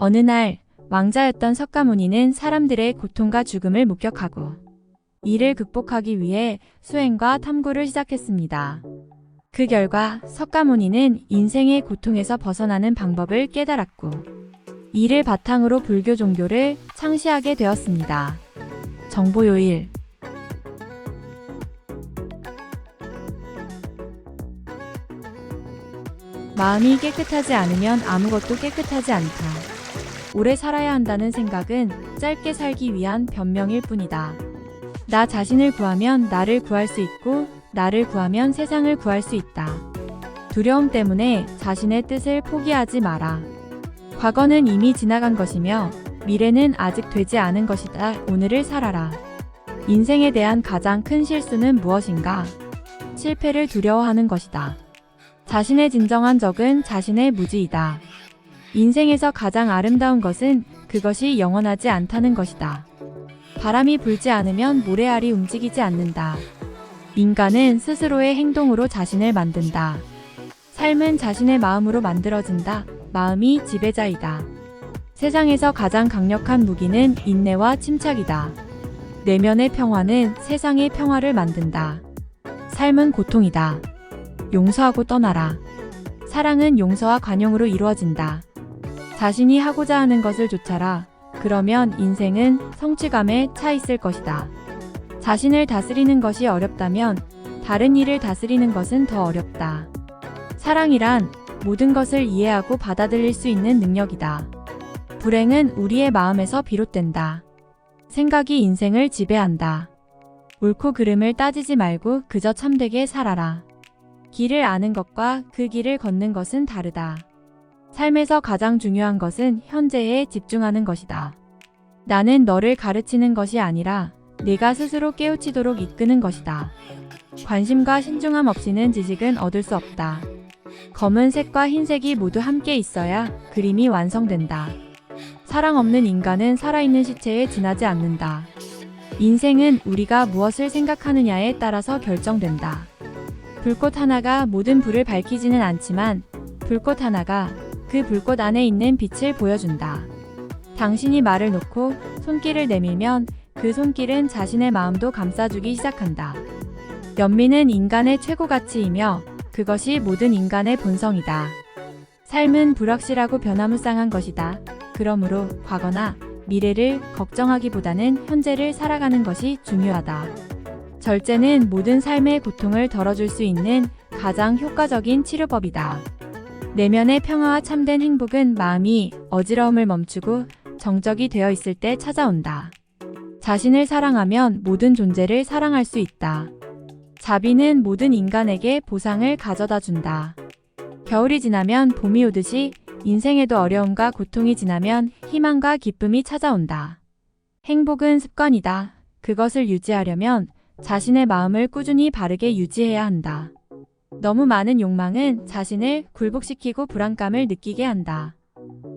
어느 날 왕자였던 석가모니는 사람들의 고통과 죽음을 목격하고 이를 극복하기 위해 수행과 탐구를 시작했습니다. 그 결과 석가모니는 인생의 고통에서 벗어나는 방법을 깨달았고 이를 바탕으로 불교 종교를 창시하게 되었습니다. 정보 요일. 마음이 깨끗하지 않으면 아무것도 깨끗하지 않다. 오래 살아야 한다는 생각은 짧게 살기 위한 변명일 뿐이다. 나 자신을 구하면 나를 구할 수 있고 나를 구하면 세상을 구할 수 있다. 두려움 때문에 자신의 뜻을 포기하지 마라. 과거는 이미 지나간 것이며 미래는 아직 되지 않은 것이다. 오늘을 살아라. 인생에 대한 가장 큰 실수는 무엇인가? 실패를 두려워하는 것이다. 자신의 진정한 적은 자신의 무지이다. 인생에서 가장 아름다운 것은 그것이 영원하지 않다는 것이다. 바람이 불지 않으면 모래알이 움직이지 않는다. 인간은 스스로의 행동으로 자신을 만든다. 삶은 자신의 마음으로 만들어진다. 마음이 지배자이다. 세상에서 가장 강력한 무기는 인내와 침착이다. 내면의 평화는 세상의 평화를 만든다. 삶은 고통이다. 용서하고 떠나라. 사랑은 용서와 관용으로 이루어진다. 자신이 하고자 하는 것을 좇아라. 그러면 인생은 성취감에 차 있을 것이다. 자신을 다스리는 것이 어렵다면 다른 일을 다스리는 것은 더 어렵다. 사랑이란 모든 것을 이해하고 받아들일 수 있는 능력이다. 불행은 우리의 마음에서 비롯된다. 생각이 인생을 지배한다. 옳고 그름을 따지지 말고 그저 참되게 살아라. 길을 아는 것과 그 길을 걷는 것은 다르다. 삶에서 가장 중요한 것은 현재에 집중하는 것이다. 나는 너를 가르치는 것이 아니라 내가 스스로 깨우치도록 이끄는 것이다. 관심과 신중함 없이는 지식은 얻을 수 없다. 검은색과 흰색이 모두 함께 있어야 그림이 완성된다. 사랑 없는 인간은 살아있는 시체에 지나지 않는다. 인생은 우리가 무엇을 생각하느냐에 따라서 결정된다. 불꽃 하나가 모든 불을 밝히지는 않지만 불꽃 하나가 그 불꽃 안에 있는 빛을 보여준다. 당신이 말을 놓고 손길을 내밀면 그 손길은 자신의 마음도 감싸주기 시작한다. 연민은 인간의 최고 가치이며 그것이 모든 인간의 본성이다. 삶은 불확실하고 변화무쌍한 것이다. 그러므로 과거나 미래를 걱정하기보다는 현재를 살아가는 것이 중요하다. 절제는 모든 삶의 고통을 덜어줄 수 있는 가장 효과적인 치료법이다. 내면의 평화와 참된 행복은 마음이 어지러움을 멈추고 정적이 되어 있을 때 찾아온다. 자신을 사랑하면 모든 존재를 사랑할 수 있다. 자비는 모든 인간에게 보상을 가져다 준다. 겨울이 지나면 봄이 오듯이 인생에도 어려움과 고통이 지나면 희망과 기쁨이 찾아온다. 행복은 습관이다. 그것을 유지하려면 자신의 마음을 꾸준히 바르게 유지해야 한다. 너무 많은 욕망은 자신을 굴복시키고 불안감을 느끼게 한다.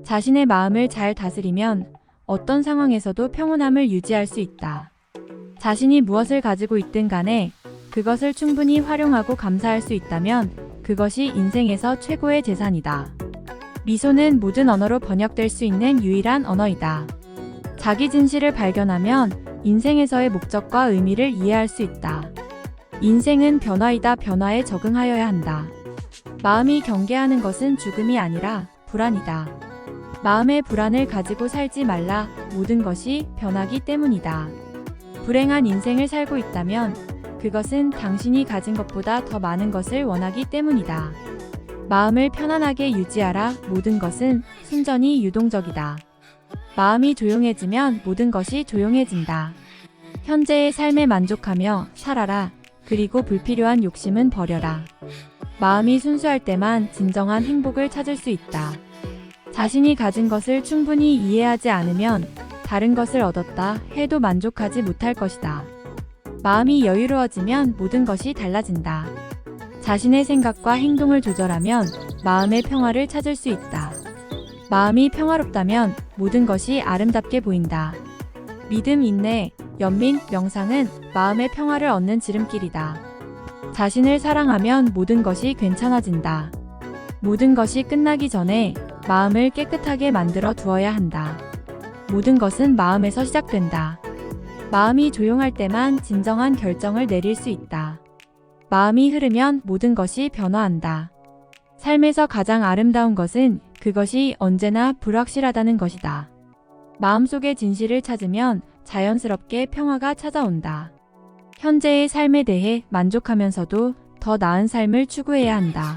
자신의 마음을 잘 다스리면 어떤 상황에서도 평온함을 유지할 수 있다. 자신이 무엇을 가지고 있든 간에 그것을 충분히 활용하고 감사할 수 있다면 그것이 인생에서 최고의 재산이다. 미소는 모든 언어로 번역될 수 있는 유일한 언어이다. 자기 진실을 발견하면 인생에서의 목적과 의미를 이해할 수 있다. 인생은 변화이다. 변화에 적응하여야 한다. 마음이 경계하는 것은 죽음이 아니라 불안이다. 마음의 불안을 가지고 살지 말라. 모든 것이 변하기 때문이다. 불행한 인생을 살고 있다면 그것은 당신이 가진 것보다 더 많은 것을 원하기 때문이다. 마음을 편안하게 유지하라. 모든 것은 순전히 유동적이다. 마음이 조용해지면 모든 것이 조용해진다. 현재의 삶에 만족하며 살아라. 그리고 불필요한 욕심은 버려라. 마음이 순수할 때만 진정한 행복을 찾을 수 있다. 자신이 가진 것을 충분히 이해하지 않으면 다른 것을 얻었다 해도 만족하지 못할 것이다. 마음이 여유로워지면 모든 것이 달라진다. 자신의 생각과 행동을 조절하면 마음의 평화를 찾을 수 있다. 마음이 평화롭다면 모든 것이 아름답게 보인다. 믿음, 인내, 연민, 명상은 마음의 평화를 얻는 지름길이다. 자신을 사랑하면 모든 것이 괜찮아진다. 모든 것이 끝나기 전에 마음을 깨끗하게 만들어 두어야 한다. 모든 것은 마음에서 시작된다. 마음이 조용할 때만 진정한 결정을 내릴 수 있다. 마음이 흐르면 모든 것이 변화한다. 삶에서 가장 아름다운 것은 그것이 언제나 불확실하다는 것이다. 마음속의 진실을 찾으면 자연스럽게 평화가 찾아온다. 현재의 삶에 대해 만족하면서도 더 나은 삶을 추구해야 한다.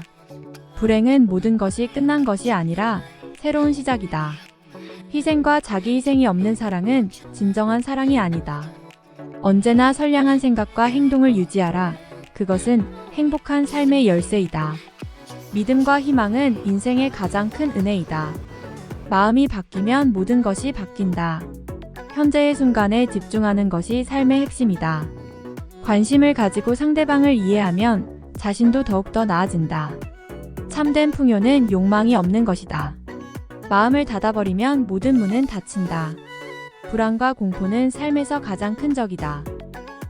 불행은 모든 것이 끝난 것이 아니라 새로운 시작이다. 희생과 자기 희생이 없는 사랑은 진정한 사랑이 아니다. 언제나 선량한 생각과 행동을 유지하라. 그것은 행복한 삶의 열쇠이다. 믿음과 희망은 인생의 가장 큰 은혜이다. 마음이 바뀌면 모든 것이 바뀐다. 현재의 순간에 집중하는 것이 삶의 핵심이다. 관심을 가지고 상대방을 이해하면 자신도 더욱더 나아진다. 참된 풍요는 욕망이 없는 것이다. 마음을 닫아버리면 모든 문은 닫힌다. 불안과 공포는 삶에서 가장 큰 적이다.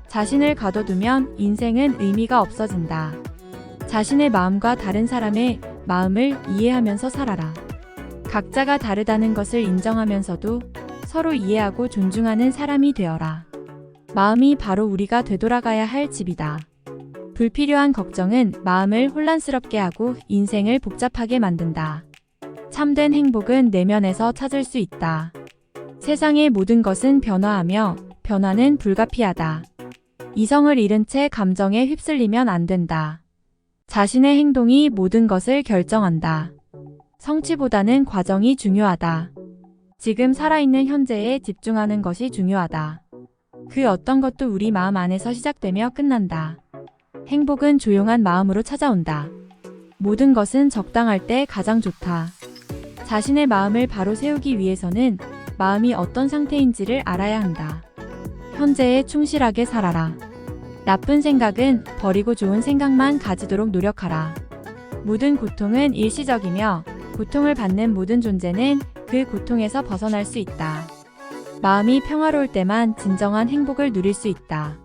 자신을 가둬두면 인생은 의미가 없어진다. 자신의 마음과 다른 사람의 마음을 이해하면서 살아라. 각자가 다르다는 것을 인정하면서도 서로 이해하고 존중하는 사람이 되어라. 마음이 바로 우리가 되돌아가야 할 집이다. 불필요한 걱정은 마음을 혼란스럽게 하고 인생을 복잡하게 만든다. 참된 행복은 내면에서 찾을 수 있다. 세상의 모든 것은 변화하며 변화는 불가피하다. 이성을 잃은 채 감정에 휩쓸리면 안 된다. 자신의 행동이 모든 것을 결정한다. 성취보다는 과정이 중요하다. 지금 살아있는 현재에 집중하는 것이 중요하다. 그 어떤 것도 우리 마음 안에서 시작되며 끝난다. 행복은 조용한 마음으로 찾아온다. 모든 것은 적당할 때 가장 좋다. 자신의 마음을 바로 세우기 위해서는 마음이 어떤 상태인지를 알아야 한다. 현재에 충실하게 살아라. 나쁜 생각은 버리고 좋은 생각만 가지도록 노력하라. 모든 고통은 일시적이며 고통을 받는 모든 존재는 그 고통에서 벗어날 수 있다. 마음이 평화로울 때만 진정한 행복을 누릴 수 있다.